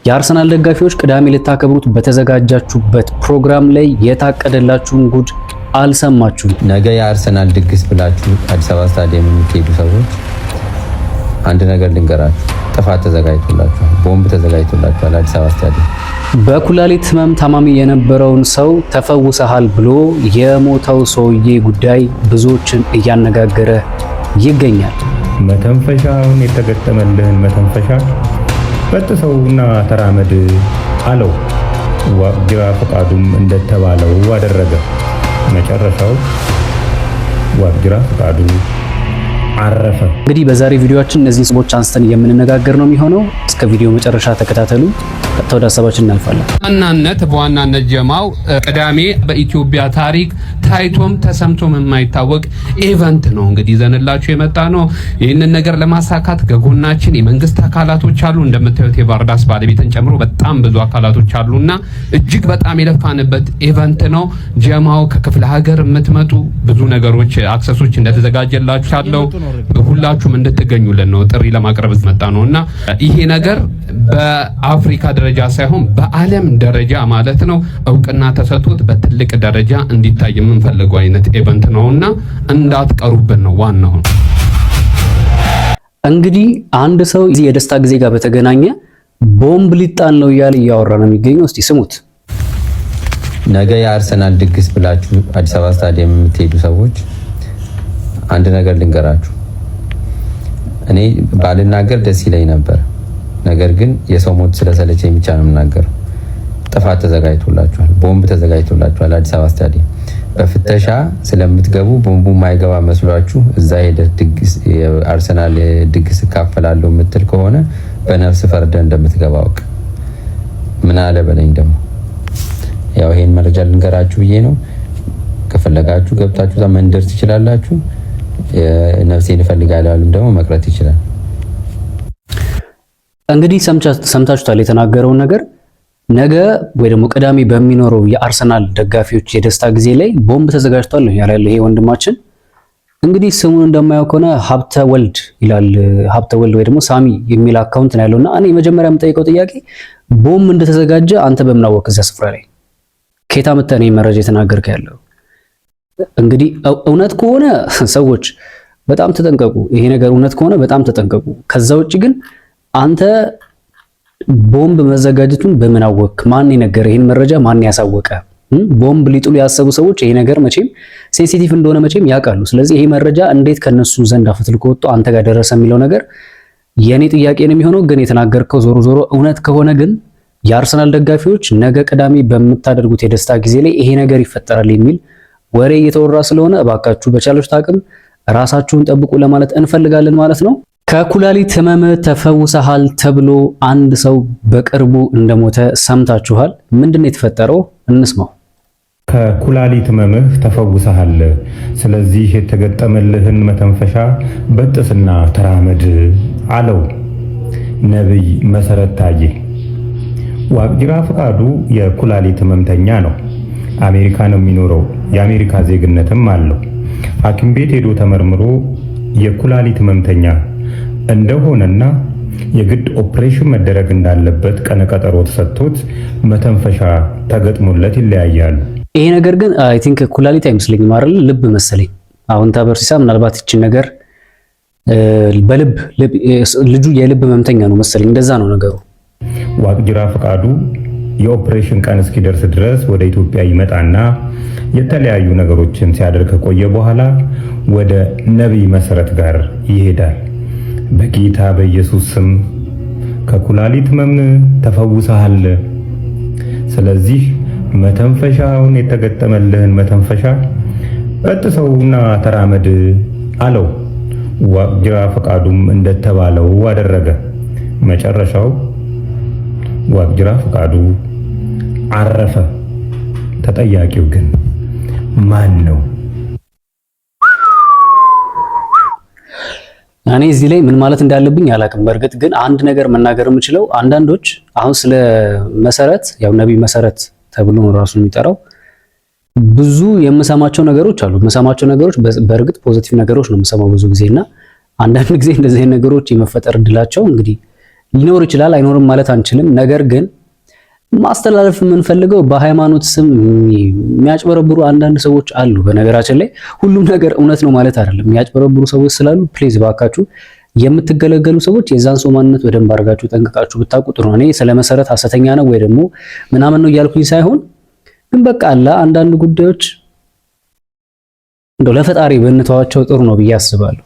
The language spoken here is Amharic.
የአርሰናል ደጋፊዎች ቅዳሜ ልታከብሩት በተዘጋጃችሁበት ፕሮግራም ላይ የታቀደላችሁን ጉድ አልሰማችሁም። ነገ የአርሰናል ድግስ ብላችሁ አዲስ አበባ ስታዲየም የምትሄዱ ሰዎች አንድ ነገር ልንገራችሁ፣ ጥፋት ተዘጋጅቶላችኋል፣ ቦምብ ተዘጋጅቶላችኋል። አዲስ አበባ ስታዲየም በኩላሊት ህመም ታማሚ የነበረውን ሰው ተፈውሰሃል ብሎ የሞተው ሰውዬ ጉዳይ ብዙዎችን እያነጋገረ ይገኛል። መተንፈሻውን የተገጠመልህን መተንፈሻ በጥሰውና ተራመድ አለው። ዋቅጅራ ፈቃዱም እንደተባለው አደረገ። መጨረሻው ዋቅጅራ ፈቃዱ አረፈ። እንግዲህ በዛሬ ቪዲዮአችን እነዚህን ስሞች አንስተን የምንነጋገር ነው የሚሆነው። እስከ ቪዲዮ መጨረሻ ተከታተሉ። ቀጥታ ወደ ሀሳባችን እናልፋለን። በዋናነት ጀማው ቅዳሜ በኢትዮጵያ ታሪክ ታይቶም ተሰምቶም የማይታወቅ ኢቨንት ነው እንግዲህ ይዘንላችሁ የመጣ ነው። ይህንን ነገር ለማሳካት ከጎናችን የመንግስት አካላቶች አሉ። እንደምታዩት የባርዳስ ባለቤትን ጨምሮ በጣም ብዙ አካላቶች አሉና እጅግ በጣም የለፋንበት ኢቨንት ነው። ጀማው ከክፍለ ሀገር የምትመጡ ብዙ ነገሮች አክሰሶች እንደተዘጋጀላችሁ አለው። ሁላችሁም እንድትገኙልን ነው ጥሪ ለማቅረብ መጣ ነውና ይሄ ነገር በአፍሪካ ደረጃ ሳይሆን በዓለም ደረጃ ማለት ነው እውቅና ተሰጥቶት በትልቅ ደረጃ እንዲታይ የምንፈልገው አይነት ኢቨንት ነውና እንዳትቀሩብን ነው ዋናው። እንግዲህ አንድ ሰው እዚህ የደስታ ጊዜ ጋር በተገናኘ ቦምብ ሊጣል ነው እያለ እያወራ ነው የሚገኘው። እስቲ ስሙት። ነገ የአርሰናል ድግስ ብላችሁ አዲስ አበባ ስታዲየም የምትሄዱ ሰዎች አንድ ነገር ልንገራችሁ። እኔ ባልናገር ደስ ይለኝ ነበር፣ ነገር ግን የሰው ሞት ስለሰለቸኝ ብቻ ነው የምናገረው። ጥፋት ተዘጋጅቶላችኋል፣ ቦምብ ተዘጋጅቶላችኋል። አዲስ አበባ ስታዲየም በፍተሻ ስለምትገቡ ቦምቡ ማይገባ መስሏችሁ እዛ ሄደ ድግስ የአርሰናል ድግስ እካፈላለሁ የምትል ከሆነ በነፍስ ፈርደ እንደምትገባ አውቅ። ምን አለ በለኝ ደግሞ። ያው ይሄን መረጃ ልንገራችሁ ብዬ ነው። ከፈለጋችሁ ገብታችሁ መንደር ትችላላችሁ። ነፍሴን እፈልጋለሁ ያሉም ደግሞ መቅረት ይችላል። እንግዲህ ሰምታችሁታል የተናገረውን ነገር። ነገ ወይ ደግሞ ቅዳሜ በሚኖረው የአርሰናል ደጋፊዎች የደስታ ጊዜ ላይ ቦምብ ተዘጋጅቷል ያለው ይሄ ወንድማችን እንግዲህ ስሙን እንደማያው ከሆነ ሀብተ ወልድ ይላል። ሀብተ ወልድ ወይ ደግሞ ሳሚ የሚል አካውንት ነው ያለውና እኔ መጀመሪያ የምጠይቀው ጥያቄ ቦምብ እንደተዘጋጀ አንተ በምን አወቅህ? እዛ ስፍራ ላይ ከየት አመጣህ ነው መረጃ የተናገርከው ያለው? እንግዲህ እውነት ከሆነ ሰዎች በጣም ተጠንቀቁ። ይሄ ነገር እውነት ከሆነ በጣም ተጠንቀቁ። ከዛ ውጪ ግን አንተ ቦምብ መዘጋጀቱን በምን አወቅ? ማን የነገረ? ይሄን መረጃ ማን ያሳወቀ? ቦምብ ሊጥሉ ያሰቡ ሰዎች ይሄ ነገር መቼም ሴንሲቲቭ እንደሆነ መቼም ያውቃሉ። ስለዚህ ይሄ መረጃ እንዴት ከነሱ ዘንድ አፈትልኮ ወጥቶ አንተ ጋር ደረሰ የሚለው ነገር የኔ ጥያቄ ነው የሚሆነው። ግን የተናገርከው ዞሮ ዞሮ እውነት ከሆነ ግን የአርሰናል ደጋፊዎች ነገ ቅዳሜ በምታደርጉት የደስታ ጊዜ ላይ ይሄ ነገር ይፈጠራል የሚል ወሬ እየተወራ ስለሆነ እባካችሁ በቻላችሁት አቅም ራሳችሁን ጠብቁ ለማለት እንፈልጋለን ማለት ነው። ከኩላሊት ህመም ተፈውሰሃል ተብሎ አንድ ሰው በቅርቡ እንደሞተ ሰምታችኋል። ምንድነው የተፈጠረው? እንስማው። ከኩላሊት ህመምህ ተፈውሰሃል፣ ስለዚህ የተገጠመልህን መተንፈሻ በጥስና ተራመድ አለው ነብይ መሰረት ታዬ። ዋቅጅራ ፈቃዱ የኩላሊት ህመምተኛ ነው። አሜሪካ ነው የሚኖረው። የአሜሪካ ዜግነትም አለው። ሐኪም ቤት ሄዶ ተመርምሮ የኩላሊት ህመምተኛ እንደሆነና የግድ ኦፕሬሽን መደረግ እንዳለበት ቀነቀጠሮ ተሰጥቶት መተንፈሻ ተገጥሞለት ይለያያሉ። ይሄ ነገር ግን አይ ቲንክ ኩላሊት አይመስለኝም አይደል? ልብ መሰለኝ። አሁን ታበርሲሳ ምናልባት ይችን ነገር በልብ ልጁ የልብ ህመምተኛ ነው መሰለኝ። እንደዛ ነው ነገሩ። ዋቅጅራ ፈቃዱ የኦፕሬሽን ቀን እስኪደርስ ድረስ ወደ ኢትዮጵያ ይመጣና የተለያዩ ነገሮችን ሲያደርግ ከቆየ በኋላ ወደ ነብይ መሰረት ጋር ይሄዳል። በጌታ በኢየሱስ ስም ከኩላሊት ህመም ተፈውሰሃል፣ ስለዚህ መተንፈሻውን የተገጠመልህን መተንፈሻ በጥሰውና ተራመድ አለው። ዋቅጅራ ፈቃዱም እንደተባለው አደረገ። መጨረሻው ዋቅጅራ ፈቃዱ አረፈ። ተጠያቂው ግን ማን ነው? እኔ እዚህ ላይ ምን ማለት እንዳለብኝ አላውቅም። በእርግጥ ግን አንድ ነገር መናገር የምችለው አንዳንዶች አሁን ስለ መሰረት ያው ነብይ መሰረት ተብሎ ነው ራሱ የሚጠራው ብዙ የምሰማቸው ነገሮች አሉ። የምሰማቸው ነገሮች በእርግጥ ፖዚቲቭ ነገሮች ነው የምሰማው ብዙ ጊዜና አንዳንድ ጊዜ እንደዚህ ነገሮች የመፈጠር እድላቸው እንግዲህ ሊኖር ይችላል፣ አይኖርም ማለት አንችልም። ነገር ግን ማስተላለፍ የምንፈልገው በሃይማኖት ስም የሚያጭበረብሩ አንዳንድ ሰዎች አሉ። በነገራችን ላይ ሁሉም ነገር እውነት ነው ማለት አይደለም። የሚያጭበረብሩ ሰዎች ስላሉ ፕሊዝ ባካችሁ የምትገለገሉ ሰዎች የዛን ሰው ማንነት በደንብ አድርጋችሁ ጠንቅቃችሁ ብታውቁ ጥሩ ነው። እኔ ስለ መሰረት ሐሰተኛ ነው ወይ ደግሞ ምናምን ነው እያልኩኝ ሳይሆን ግን በቃ አለ አንዳንድ ጉዳዮች እንደው ለፈጣሪ ብንተዋቸው ጥሩ ነው ብዬ አስባለሁ።